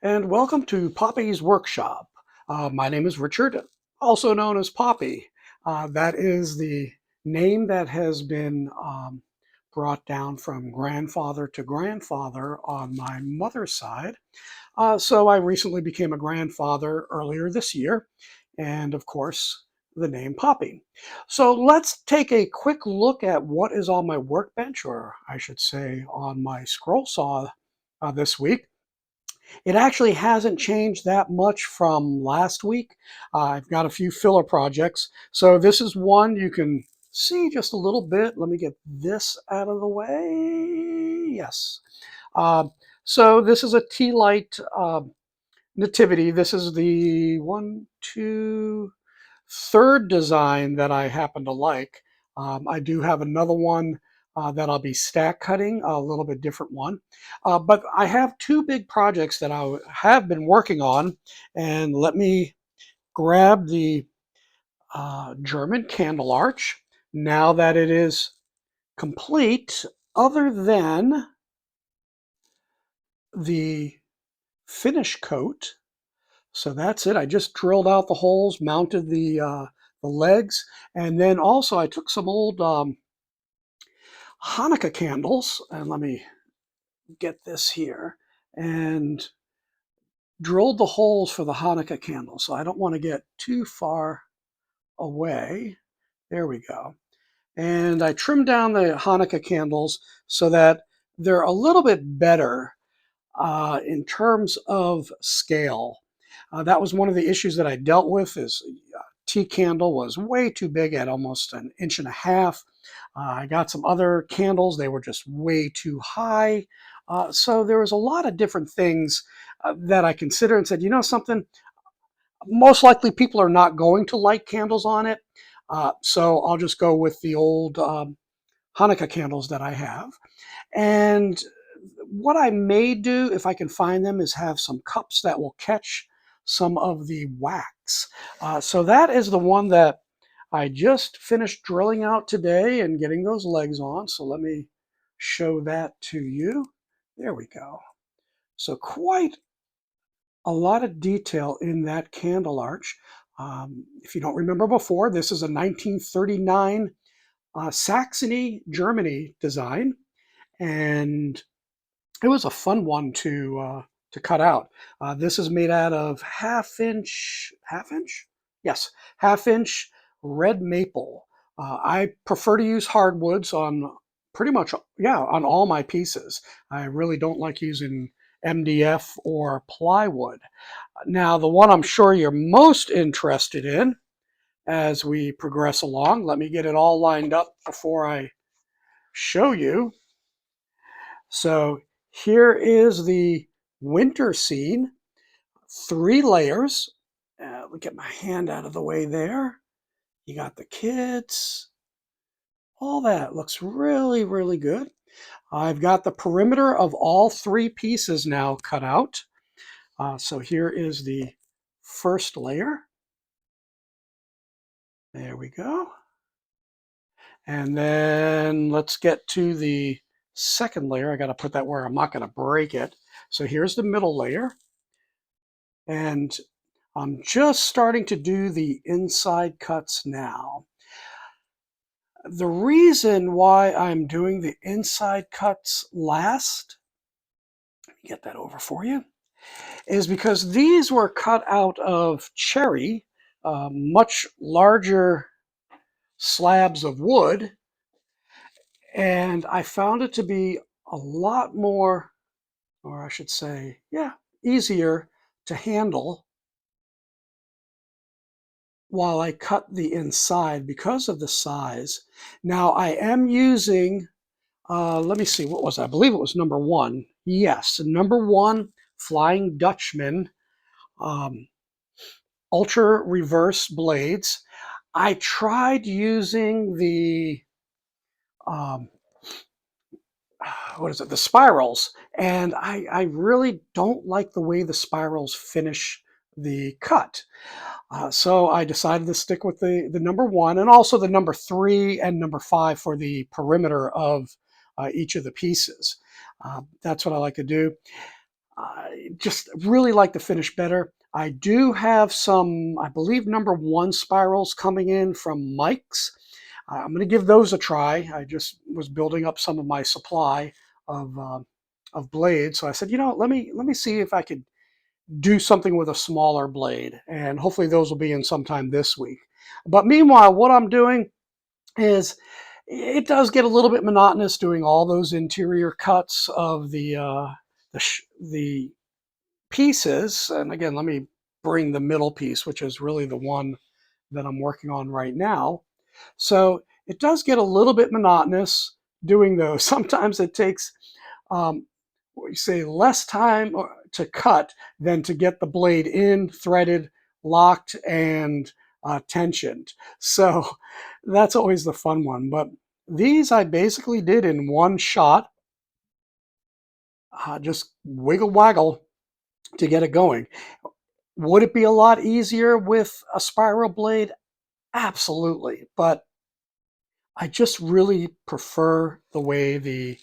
and welcome to Poppy's Workshop. My name is Richard, also known as Poppy. That is the name that has been brought down from grandfather to grandfather on my mother's side. So I recently became a grandfather earlier this year, and of course, the name Poppy. So let's take a quick look at what is on my workbench, or I should say on my scroll saw this week. It actually hasn't changed that much from last week. I've got a few filler projects. So this is one you can see just a little bit. Let me get this out of the way. Yes. Uh, so this is a tea light nativity. This is the third design that I happen to like. I do have another one that I'll be stack cutting, a little bit different one. But I have two big projects that I have been working on. And let me grab the German candle arch now that it is complete, other than the finish coat. So that's it. I just drilled out the holes, mounted the legs, and then also I took some old Hanukkah candles, and let me get this here, and drilled the holes for the Hanukkah candles. So I don't want to get too far away. There we go. And I trimmed down the Hanukkah candles so that they're a little bit better in terms of scale. That was one of the issues that I dealt with. Is tea candle was way too big at almost an inch and a half. I got some other candles, they were just way too high. So there was a lot of different things that I considered and said, you know something, most likely people are not going to light candles on it. So I'll just go with the old Hanukkah candles that I have. And what I may do, if I can find them, is have some cups that will catch some of the wax. So that is the one that I just finished drilling out today and getting those legs on. So let me show that to you. There we go. So quite a lot of detail in that candle arch. If you don't remember before, this is a 1939 Saxony, Germany design. And it was a fun one to cut out. This is made out of half inch, yes, half inch red maple. I prefer to use hardwoods on pretty much, yeah, on all my pieces. I really don't like using MDF or plywood. Now, the one I'm sure you're most interested in as we progress along, let me get it all lined up before I show you. So here is the winter scene, 3 layers. Let me get my hand out of the way there. You got the kids. All that looks really, really good. I've got the perimeter of all 3 pieces now cut out. So here is the first layer. There we go. And then let's get to the second layer. I got to put that where I'm not going to break it. So here's the middle layer. And I'm just starting to do the inside cuts now. The reason why I'm doing the inside cuts last, let me get that over for you, is because these were cut out of cherry, much larger slabs of wood, and I found it to be a lot more, or I should say, yeah, easier to handle while I cut the inside because of the size. Now I am using, let me see, what was that? I believe it was number 1. Yes, number 1 Flying Dutchman ultra reverse blades. I tried using the, um, what is it, the spirals, and I really don't like the way the spirals finish the cut. So I decided to stick with the number 1 and also the number 3 and number 5 for the perimeter of each of the pieces. That's what I like to do. just really like the finish better. I do have some, I believe, #1 spirals coming in from Mike's. I'm going to give those a try. I just was building up some of my supply of blades, so I said, let me see if I could do something with a smaller blade, and hopefully those will be in sometime this week. But meanwhile, what I'm doing is it does get a little bit monotonous doing all those interior cuts of the pieces. And again, let me bring the middle piece, which is really the one that I'm working on right now. So it does get a little bit monotonous doing those. Sometimes it takes, what you say, less time to cut than to get the blade in, threaded, locked, and tensioned. So that's always the fun one. But these I basically did in one shot, just wiggle waggle to get it going. Would it be a lot easier with a spiral blade? Absolutely. But I just really prefer the way the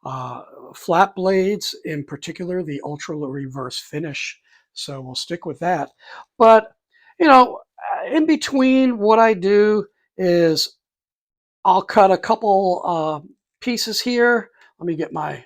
uh, flat blades, in particular, the ultra reverse finish. So we'll stick with that. But, in between, what I do is I'll cut a couple pieces here. Let me get my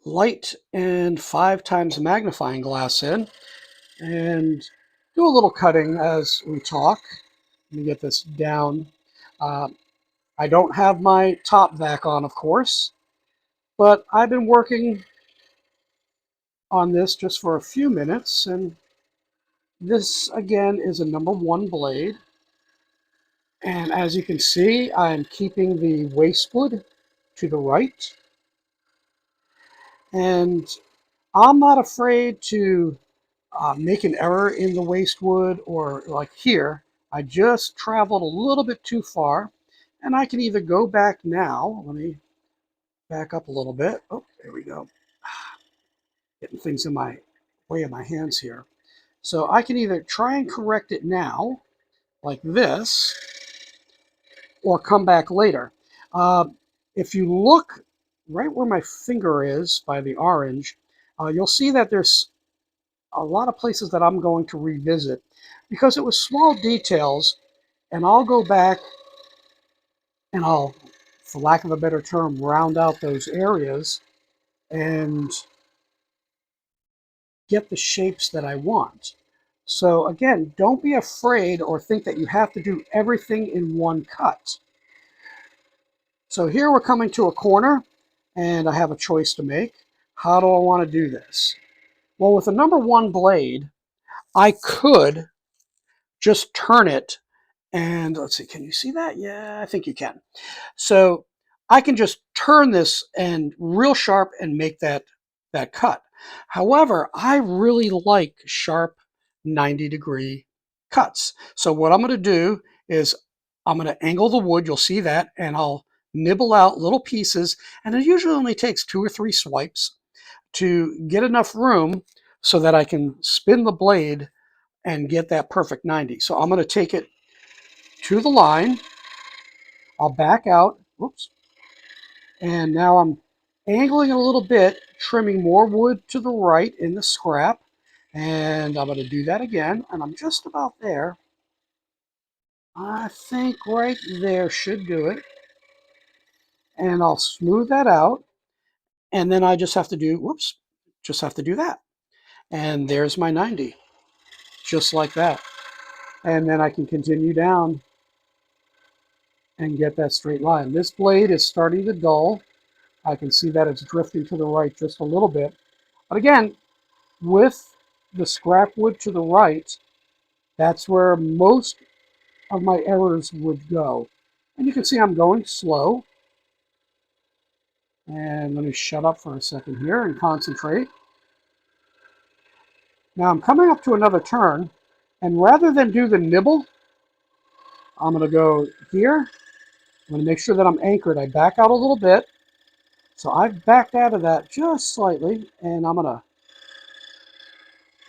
light and 5 times magnifying glass in and do a little cutting as we talk. Let me get this down. Uh, I don't have my top vac on, of course, but I've been working on this just for a few minutes, and this again is a #1 blade. And as you can see, I'm keeping the waste wood to the right, and I'm not afraid to make an error in the waste wood, or like here, I just traveled a little bit too far, and I can either go back now. Let me back up a little bit. Oh, there we go. Getting things in my way of my hands here. So I can either try and correct it now, like this, or come back later. Uh, if you look right where my finger is by the orange, you'll see that there's a lot of places that I'm going to revisit because it was small details, and I'll go back and I'll, for lack of a better term, round out those areas and get the shapes that I want. So again, don't be afraid or think that you have to do everything in one cut. So here we're coming to a corner and I have a choice to make. How do I want to do this? Well, with a #1 blade, I could just turn it and let's see, can you see that? Yeah, I think you can. So I can just turn this and real sharp and make that cut. However, I really like sharp 90-degree cuts. So what I'm going to do is I'm going to angle the wood. You'll see that, and I'll nibble out little pieces. And it usually only takes 2 or 3 swipes to get enough room so that I can spin the blade and get that perfect 90. So I'm going to take it to the line. I'll back out. Whoops. And now I'm angling a little bit, trimming more wood to the right in the scrap. And I'm going to do that again. And I'm just about there. I think right there should do it. And I'll smooth that out. And then I just have to do, whoops, just have to do that. And there's my 90, just like that. And then I can continue down and get that straight line. This blade is starting to dull. I can see that it's drifting to the right just a little bit. But again, with the scrap wood to the right, that's where most of my errors would go. And you can see I'm going slow. And let me shut up for a second here and concentrate. Now I'm coming up to another turn, and rather than do the nibble, I'm going to go here. I'm going to make sure that I'm anchored. I back out a little bit. So I've backed out of that just slightly, and I'm going to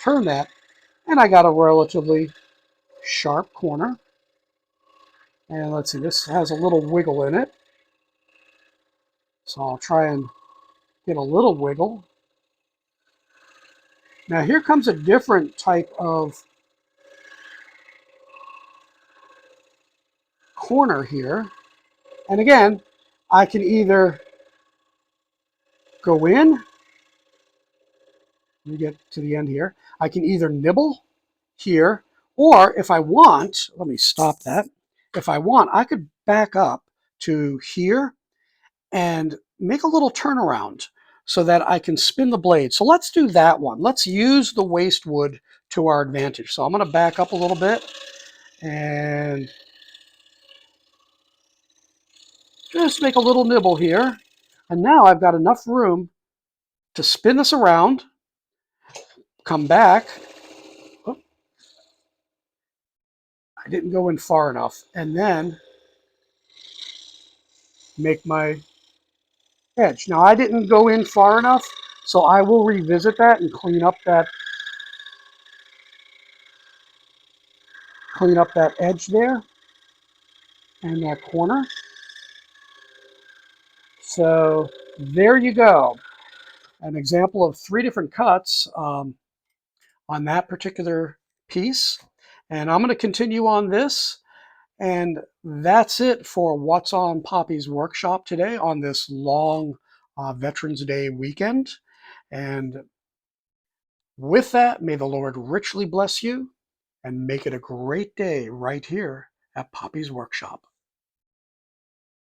turn that, and I got a relatively sharp corner. And let's see, this has a little wiggle in it. So I'll try and Get a little wiggle. Now here comes a different type of corner here. And again, I can either go in, let me get to the end here. I can either nibble here, or if I want, let me stop that. If I want, I could back up to here and make a little turnaround so that I can spin the blade. So let's do that one. Let's use the waste wood to our advantage. So I'm going to back up a little bit and just make a little nibble here. And now I've got enough room to spin this around, come back. Oh, I didn't go in far enough. And then make my edge. Now I didn't go in far enough, so I will revisit that and clean up that edge there and that corner. So there you go. An example of 3 different cuts on that particular piece. And I'm going to continue on this. And that's it for what's on Poppy's workshop today on this long Veterans Day weekend. And with that, may the Lord richly bless you and make it a great day right here at Poppy's workshop.